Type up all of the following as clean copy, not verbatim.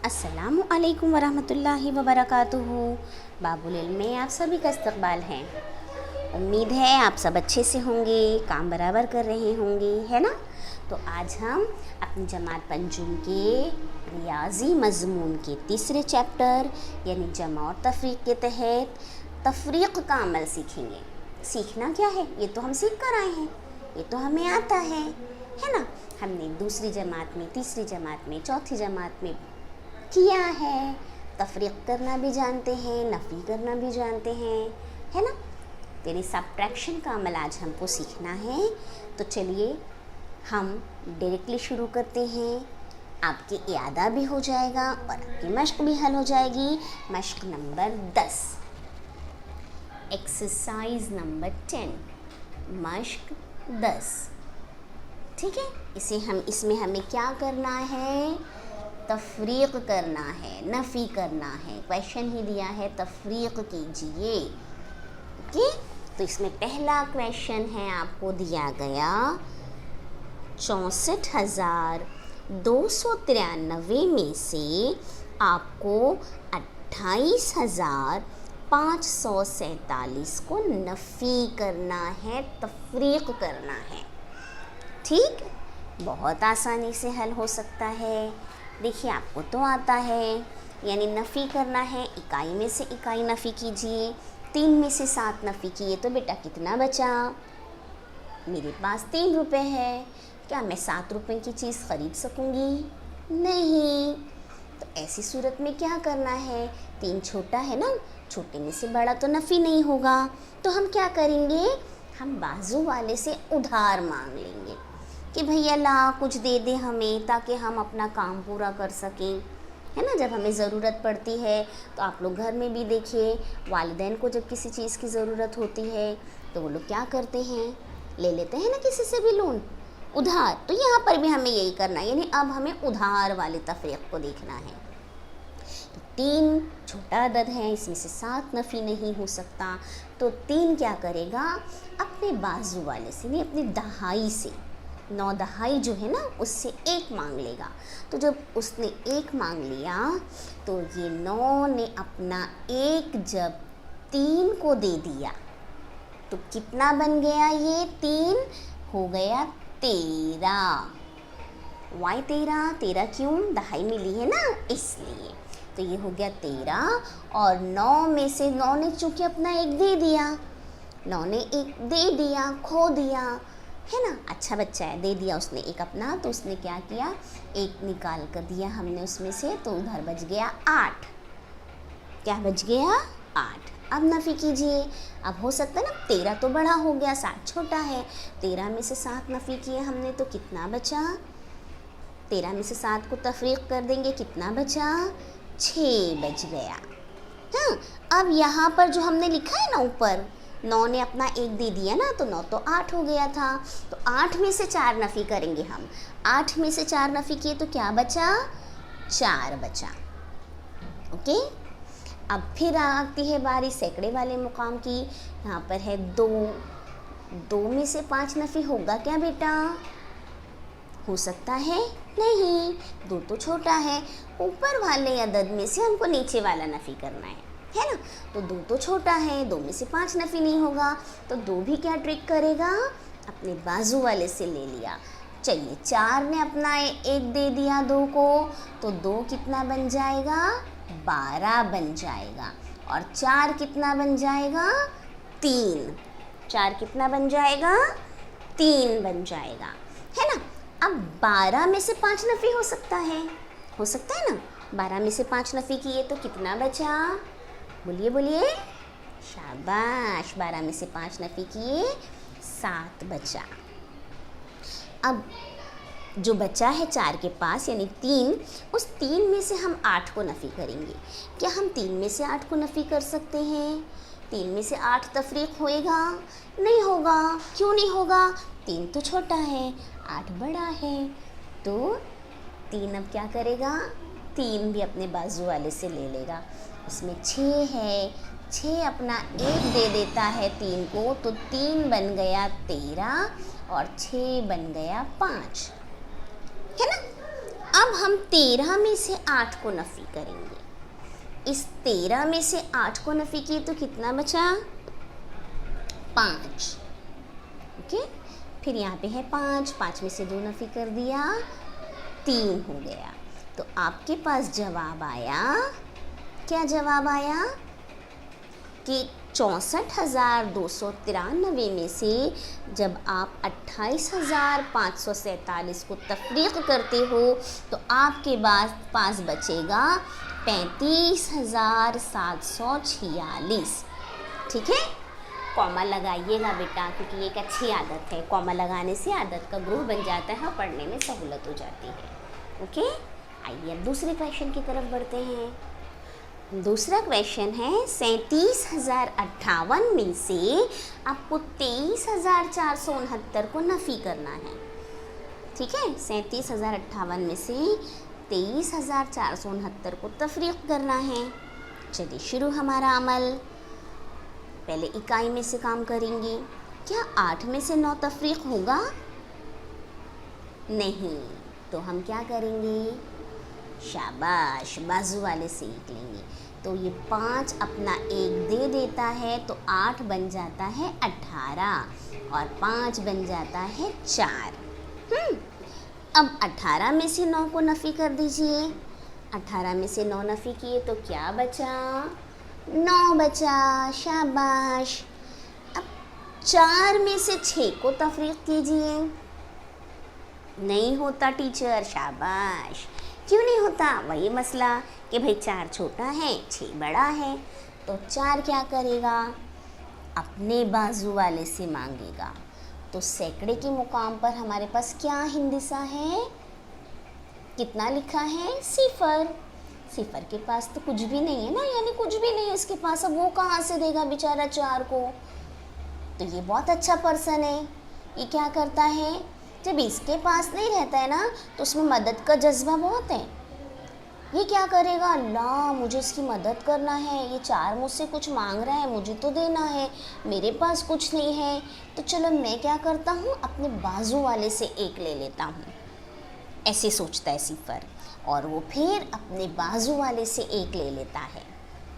अस्सलामु अलैकुम वरहमतुल्लाहि वबरकातुहू। बाबुल इल्म में आप सभी का इस्तकबाल है। उम्मीद है आप सब अच्छे से होंगे, काम बराबर कर रहे होंगे, है ना। तो आज हम अपनी जमात पंजुम के रियाजी मज़मून के तीसरे चैप्टर यानी जमा और तफरीक के तहत तफरीक का अमल सीखेंगे। सीखना क्या है, ये तो हम सीख कर आए हैं, ये तो हमें आता है ना। हमने दूसरी जमात में, तीसरी जमात में, चौथी जमात में किया है। तफरीक करना भी जानते हैं, नफ़ी करना भी जानते हैं, है ना। यानी सब्ट्रैक्शन का अमल आज हमको सीखना है। तो चलिए हम डायरेक्टली शुरू करते हैं। आपकी इयादा भी हो जाएगा और आपकी मश्क भी हल हो जाएगी। मश्क नंबर 10, एक्सरसाइज नंबर 10, मश्क 10। ठीक है, इसमें हमें क्या करना है, तफरीक करना है, नफ़ी करना है। क्वेश्चन ही दिया है तफरीक कीजिए। ओके, तो इसमें पहला क्वेश्चन है, आपको दिया गया 64,293 में से आपको 28,547 को नफ़ी करना है, तफरीक करना है। ठीक, बहुत आसानी से हल हो सकता है। देखिए आपको तो आता है, यानी नफ़ी करना है। इकाई में से इकाई नफ़ी कीजिए। 3 में से 7 नफ़ी किए तो बेटा कितना बचा। मेरे पास 3 रुपये है, क्या मैं 7 रुपये की चीज़ ख़रीद सकूँगी? नहीं। तो ऐसी सूरत में क्या करना है, 3 छोटा है ना, छोटे में से बड़ा तो नफ़ी नहीं होगा। तो हम क्या करेंगे, हम बाजू वाले से उधार मांग लेंगे कि भैया ला कुछ दे दे हमें, ताकि हम अपना काम पूरा कर सकें, है ना। जब हमें ज़रूरत पड़ती है तो आप लोग घर में भी देखिए, वालिदैन को जब किसी चीज़ की ज़रूरत होती है तो वो लोग क्या करते हैं, ले लेते हैं ना किसी से भी लोन, उधार। तो यहाँ पर भी हमें यही करना है, यानी अब हमें उधार वाले तफरीक को देखना है। तो 3 छोटा अदद है, इसमें से 7 नफ़ी नहीं हो सकता। तो 3 क्या करेगा, अपने बाजू वाले से, नहीं अपनी दहाई से, 9 दहाई जो है ना, उससे 1 मांग लेगा। तो जब उसने 1 मांग लिया तो ये 9 ने अपना 1 जब 3 को दे दिया तो कितना बन गया, ये 3 हो गया 13। वाई 13 क्यों, दहाई मिली है ना इसलिए। तो ये हो गया 13 और 9 में से 9 ने चूँकि अपना 1 दे दिया, 9 ने 1 दे दिया, खो दिया, है ना। अच्छा बच्चा है, दे दिया उसने 1 अपना, तो उसने क्या किया, 1 निकाल कर दिया हमने उसमें से, तो उधर बच गया 8। क्या बच गया, 8। अब नफ़ी कीजिए। अब हो सकता है ना, 13 तो बड़ा हो गया, 7 छोटा है। 13 में से 7 नफ़ी किए हमने तो कितना बचा, 13 में से 7 को तफरीक कर देंगे, कितना बचा, 6 बच गया। हाँ, अब यहाँ पर जो हमने लिखा है ना ऊपर, 9 ने अपना 1 दे दिया ना, तो 9 तो 8 हो गया था। तो 8 में से 4 नफ़ी करेंगे हम। 8 में से 4 नफ़ी किए तो क्या बचा, 4 बचा। ओके, अब फिर आती है बारी सैकड़े वाले मुकाम की। यहाँ पर है 2 में से 5 नफ़ी होगा क्या बेटा, हो सकता है नहीं, 2 तो छोटा है। ऊपर वाले अदद में से हमको नीचे वाला नफ़ी करना है ना। तो 2 तो छोटा है, 2 में से 5 नफ़ी नहीं होगा। तो 2 भी क्या ट्रिक करेगा, अपने बाजू वाले से ले लिया। चलिए 4 ने अपना 1 दे दिया 2 को, तो 2 कितना बन जाएगा, 12 बन जाएगा। और 4 कितना बन जाएगा, 3। 4 कितना बन जाएगा, 3 बन जाएगा, है ना। अब 12 में से 5 नफ़ी हो सकता है ना। 12 में से 5 नफ़ी किए तो कितना बचा, बोलिए बोलिए, शाबाश। 12 में से 5 नफ़ी किए, 7 बचा। अब जो बचा है 4 के पास यानी 3, उस 3 में से हम 8 को नफ़ी करेंगे। क्या हम 3 में से 8 को नफ़ी कर सकते हैं, 3 में से 8 तफरीक होएगा, नहीं होगा। क्यों नहीं होगा, 3 तो छोटा है, 8 बड़ा है। तो 3 अब क्या करेगा, 3 भी अपने बाजू वाले से ले लेगा। उसमें 6 है, 6 अपना 1 दे देता है 3 को, तो 3 बन गया 13 और 6 बन गया 5, है ना। अब हम 13 में से 8 को नफ़ी करेंगे। इस 13 में से 8 को नफ़ी किए तो कितना बचा? 5। ओके, फिर यहाँ पे है 5, 5 में से 2 नफ़ी कर दिया, 3 हो गया। तो आपके पास जवाब आया, क्या जवाब आया कि 64,293 में से जब आप 28,547 को तफरीक करते हो तो आपके पास बचेगा 35,746। ठीक है, कॉमा लगाइएगा बेटा, क्योंकि ये एक अच्छी आदत है। कॉमा लगाने से आदत का ग्रुप बन जाता है और पढ़ने में सहूलत हो जाती है। ओके, आइए अब दूसरे क्वेश्चन की तरफ बढ़ते हैं। दूसरा क्वेश्चन है 37,058 में से आपको 23,469 को नफ़ी करना है। ठीक है, 37,058 में से 23,469 को तफरीक करना है। चलिए शुरू हमारा अमल। पहले इकाई में से काम करेंगे। क्या 8 में से 9 तफरीक होगा? नहीं, तो हम क्या करेंगे? शाबाश, बाजू वाले से एक लेंगे। तो ये 5 अपना 1 दे देता है तो 8 बन जाता है 18 और 5 बन जाता है 4। अब 18 में से 9 को नफ़ी कर दीजिए। 18 में से 9 नफ़ी किए तो क्या बचा? 9 बचा, शाबाश। अब 4 में से 6 को तफरीक कीजिए। नहीं होता टीचर, शाबाश। क्यों नहीं होता? वही मसला कि भाई 4 छोटा है, 6 बड़ा है। तो 4 क्या करेगा? अपने बाजू वाले से मांगेगा। तो सैकड़े के मुकाम पर हमारे पास क्या हिंदिसा है? कितना लिखा है? 0। 0 के पास तो कुछ भी नहीं है ना, यानी कुछ भी नहीं है इसके पास। अब वो कहाँ से देगा बेचारा 4 को? तो ये बहुत अच्छा पर्सन है। ये क्या करता है? जब इसके पास नहीं रहता है ना तो उसमें मदद का जज्बा बहुत है। ये क्या करेगा? अल्लाह, मुझे इसकी मदद करना है, ये 4 मुझसे कुछ मांग रहा है, मुझे तो देना है, मेरे पास कुछ नहीं है। तो चलो मैं क्या करता हूँ, अपने बाजू वाले से 1 ले लेता हूँ। ऐसे सोचता है 0 और वो फिर अपने बाजू वाले से 1 ले लेता है।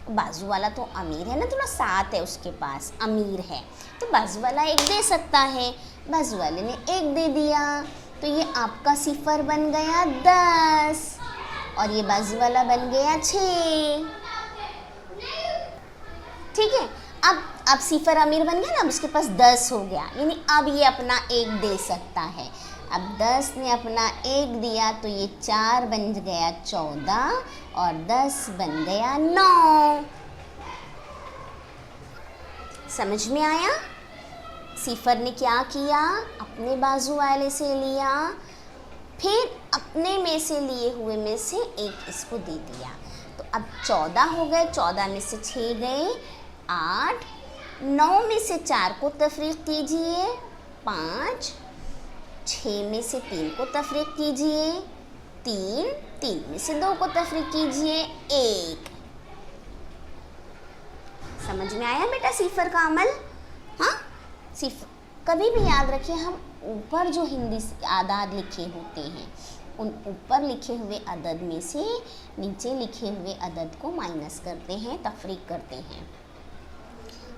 बाजू वाला तो अमीर है ना, थोड़ा 7 है उसके पास, अमीर है, तो बाजू वाला 1 दे सकता है। बाजू वाले ने 1 दे दिया तो ये आपका 0 बन गया 10 और ये बाजू वाला बन गया 6। ठीक है, अब 0 अमीर बन गया ना, अब उसके पास 10 हो गया, यानी अब ये अपना 1 दे सकता है। अब 10 ने अपना 1 दिया तो ये 4 बन गया 14 और 10 बन गया 9। समझ में आया? 0 ने क्या किया? अपने बाजू वाले से लिया, फिर अपने में से लिए हुए में से 1 इसको दे दिया। तो अब 14 हो गए, 14 में से 6 गए 8, 9 में से 4 को तफरीक कीजिए 5, 6 में से 3 को तफरीक कीजिए 3, 3 में से 2 को तफरीक कीजिए 1। समझ में आया बेटा 0 का अमल? हाँ, 0 कभी भी याद रखिए, हम ऊपर जो हिंदी आदाद लिखे होते हैं उन ऊपर लिखे हुए अदद में से नीचे लिखे हुए अदद को माइनस करते हैं, तफरीक करते हैं।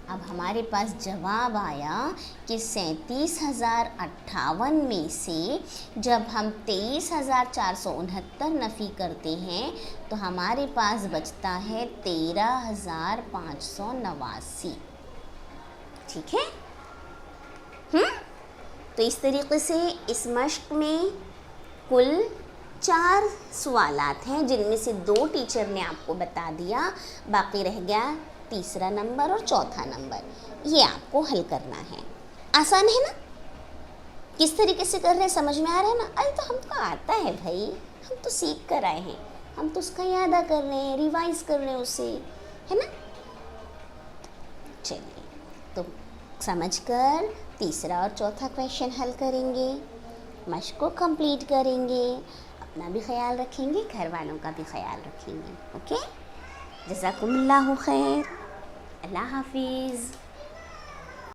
अब हमारे पास जवाब आया कि 37,058 में से जब हम 23,469 नफ़ी करते हैं तो हमारे पास बचता है 13,589। ठीक है? तो इस तरीके से इस मश्क में कुल 4 सवालात हैं, जिनमें से 2 टीचर ने आपको बता दिया, बाकी रह गया तीसरा नंबर और चौथा नंबर। ये आपको हल करना है। आसान है ना? किस तरीके से कर रहे हैं समझ में आ रहा है ना? अरे तो हमको आता है भाई, हम तो सीख कर आए हैं, हम तो उसका यादा कर रहे हैं, रिवाइज कर रहे हैं उसे, है ना? चलिए, तो समझकर तीसरा और चौथा क्वेश्चन हल करेंगे, मश्क को कंप्लीट करेंगे, अपना भी ख्याल रखेंगे, घर वालों का भी ख्याल रखेंगे। ओके, जज़ाकुमुल्लाहु खैर, अल्लाह हाफिज़।